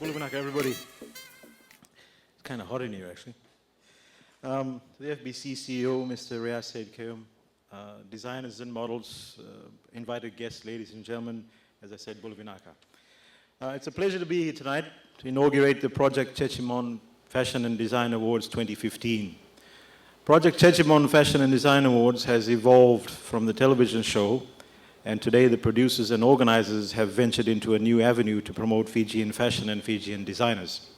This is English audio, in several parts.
Bulavanaka, everybody. It's kind of hot in here, actually. The FBC CEO, Mr. Faiyaz Koya, designers and models, invited guests, ladies and gentlemen, as I said, Bulavanaka. It's a pleasure to be here tonight to inaugurate the Project Jejemon Fashion and Design Awards 2015. Project Jejemon Fashion and Design Awards has evolved from the television show, and today the producers and organizers have ventured into a new avenue to promote Fijian fashion and Fijian designers.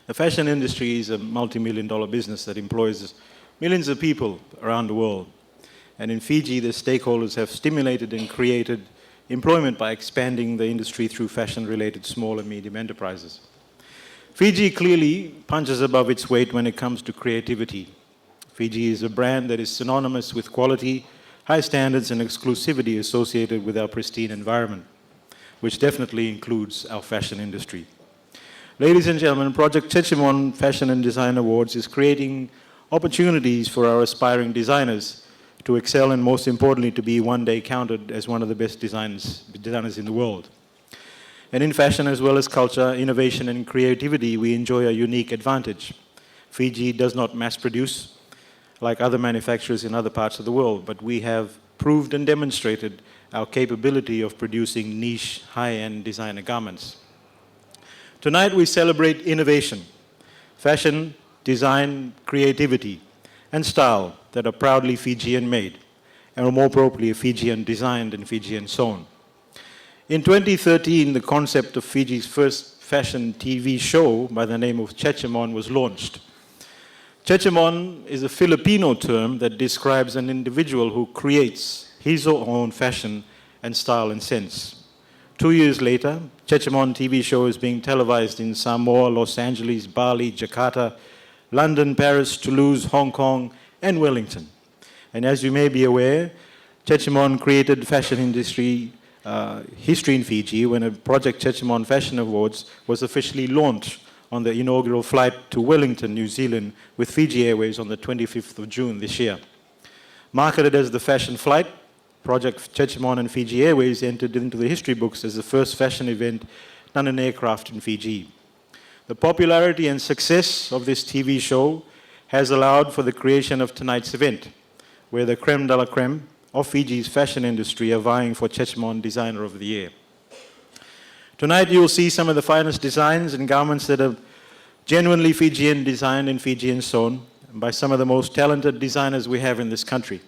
The fashion industry is a multi-million-dollar business that employs millions of people around the world. And in Fiji, the stakeholders have stimulated and created employment by expanding the industry through fashion-related small and medium enterprises. Fiji clearly punches above its weight when it comes to creativity. Fiji is a brand that is synonymous with quality, high standards and exclusivity associated with our pristine environment, which definitely includes our fashion industry. Ladies and gentlemen, Project Jejemon Fashion and Design Awards is creating opportunities for our aspiring designers to excel and, most importantly, to be one day counted as one of the best designers in the world. And in fashion as well as culture, innovation and creativity, we enjoy a unique advantage. Fiji does not mass produce like other manufacturers in other parts of the world, but we have proved and demonstrated our capability of producing niche, high-end designer garments. Tonight we celebrate innovation, fashion, design, creativity, and style that are proudly Fijian made, and more appropriately Fijian designed and Fijian sewn. In 2013, the concept of Fiji's first fashion TV show by the name of Jejemon was launched. Jejemon is a Filipino term that describes an individual who creates his or her own fashion and style and sense. 2 years later, Jejemon TV show is being televised in Samoa, Los Angeles, Bali, Jakarta, London, Paris, Toulouse, Hong Kong, and Wellington. And as you may be aware, Jejemon created fashion industry history in Fiji when a Project Jejemon Fashion Awards was officially launched on the inaugural flight to Wellington, New Zealand, with Fiji Airways on the 25th of June this year. Marketed as the fashion flight, Project Jejemon and Fiji Airways entered into the history books as the first fashion event done in aircraft in Fiji. The popularity and success of this TV show has allowed for the creation of tonight's event, where the creme de la creme of Fiji's fashion industry are vying for Jejemon Designer of the Year. Tonight you will see some of the finest designs and garments that are genuinely Fijian designed and Fijian sewn by some of the most talented designers we have in this country.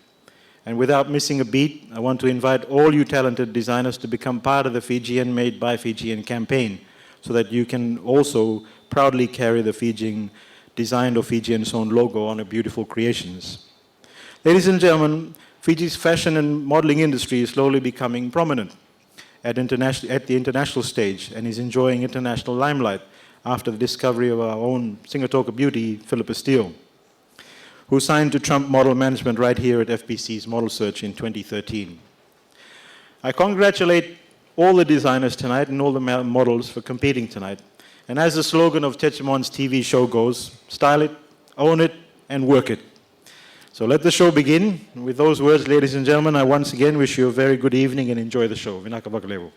And without missing a beat, I want to invite all you talented designers to become part of the Fijian Made by Fijian campaign, so that you can also proudly carry the Fijian designed or Fijian sewn logo on your beautiful creations. Ladies and gentlemen, Fiji's fashion and modeling industry is slowly becoming prominent at the international stage and is enjoying international limelight after the discovery of our own Singatoka beauty, Philippa Steele, who signed to Trump Model Management right here at FBC's Model Search in 2013. I congratulate all the designers tonight and all the models for competing tonight. And as the slogan of Jejemon's TV show goes, style it, own it, and work it. So let the show begin. With those words, ladies and gentlemen, I once again wish you a very good evening and enjoy the show. Vinaka Bakalevo.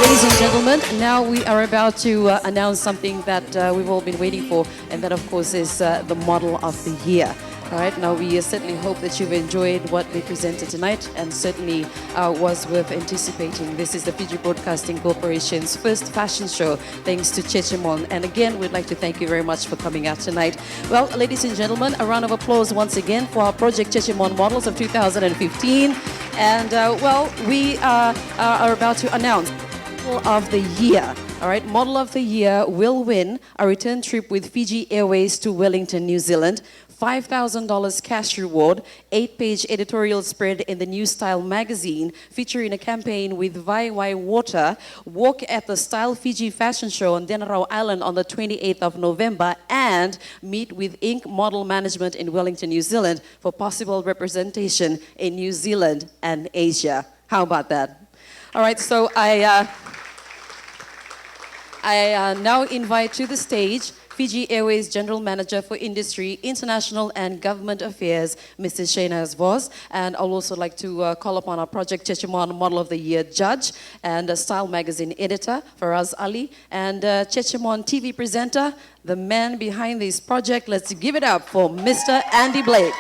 Ladies and gentlemen, now we are about to announce something that we've all been waiting for, and that of course is the Model of the Year. All right, now we certainly hope that you've enjoyed what we presented tonight, and certainly was worth anticipating. This is the Fiji Broadcasting Corporation's first fashion show, thanks to Jejemon. And again, we'd like to thank you very much for coming out tonight. Well, ladies and gentlemen, a round of applause once again for our Project Jejemon models of 2015. And well, we are about to announce Model of the Year. All right, Model of the Year will win a return trip with Fiji Airways to Wellington, New Zealand, $5,000 cash reward, 8-page editorial spread in the New Style magazine featuring a campaign with Vai Water, walk at the Style Fiji Fashion Show on Denarau Island on the 28th of November, and meet with Inc. Model Management in Wellington, New Zealand for possible representation in New Zealand and Asia. How about that? All right, so I now invite to the stage Fiji Airways General Manager for Industry, International and Government Affairs, Mrs. Shainaz Vos. And I'll also like to call upon our Project Jejemon Model of the Year Judge and Style Magazine Editor, Faraz Ali, and Jejemon TV presenter, the man behind this project. Let's give it up for Mr. Andy Blake.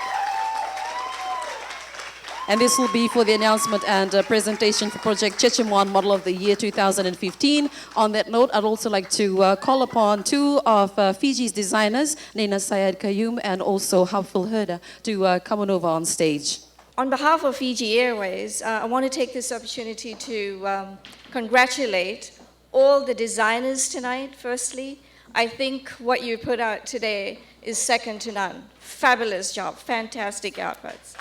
And this will be for the announcement and presentation for Project Jejemon Model of the Year 2015. On that note, I'd also like to call upon two of Fiji's designers, Nina Syed Kayum and also Hafil Herda, to come on over on stage. On behalf of Fiji Airways, I want to take this opportunity to congratulate all the designers tonight, firstly. I think what you put out today is second to none. Fabulous job, fantastic outputs.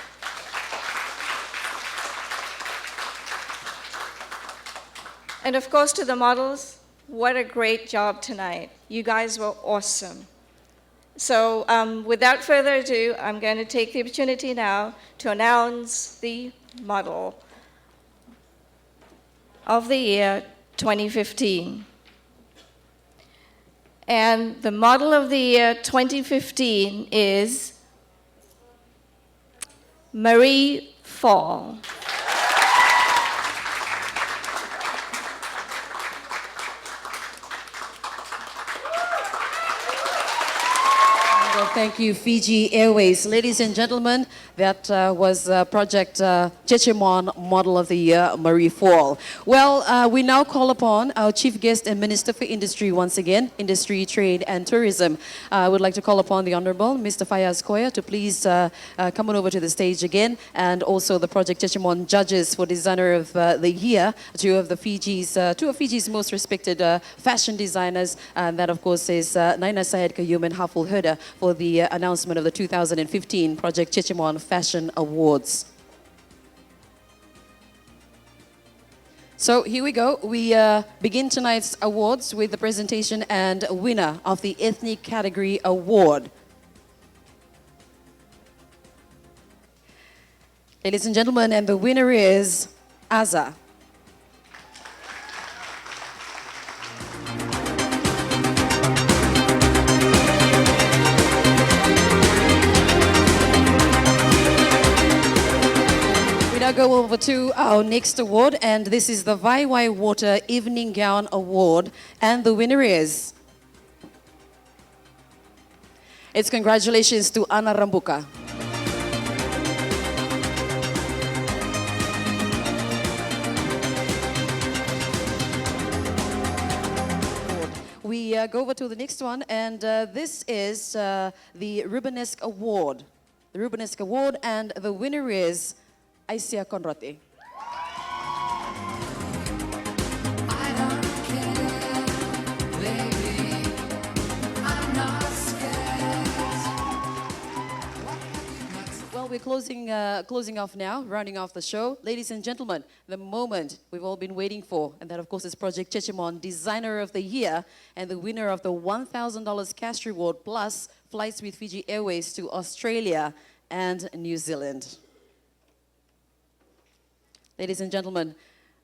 And of course, to the models, what a great job tonight. You guys were awesome. So without further ado, I'm going to take the opportunity now to announce the model of the year 2015. And the model of the year 2015 is Marie Fall. Thank you, Fiji Airways. Ladies and gentlemen, that was Project Jejemon Model of the Year, Marie Fall. Well, we now call upon our Chief Guest and Minister for Industry once again, Industry, Trade and Tourism. I would like to call upon the Honorable Mr. Faiyaz Koya to please come on over to the stage again, and also the Project Jejemon judges for Designer of the Year, two of Fiji's most respected fashion designers, and that of course is Nina Syed Kayum and Hafil Herda for the announcement of the 2015 Project Jejemon Fashion Awards. So here we go. We begin tonight's awards with the presentation and winner of the Ethnic Category Award. Ladies and gentlemen, and the winner is Aza. Go over to our next award, and this is the Vai Water Evening Gown Award, and the winner is... It's congratulations to Ana Rambuka. We go over to the next one, and this is the Rubenesque Award. The Rubenesque Award, and the winner is Aisia Conrote. Well, we're closing off now, rounding off the show. Ladies and gentlemen, the moment we've all been waiting for, and that of course is Project Jejemon Designer of the Year, and the winner of the $1,000 cash reward plus flights with Fiji Airways to Australia and New Zealand. Ladies and gentlemen,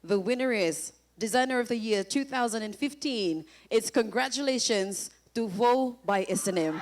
the winner is Designer of the Year 2015. It's congratulations to Vo by S&M.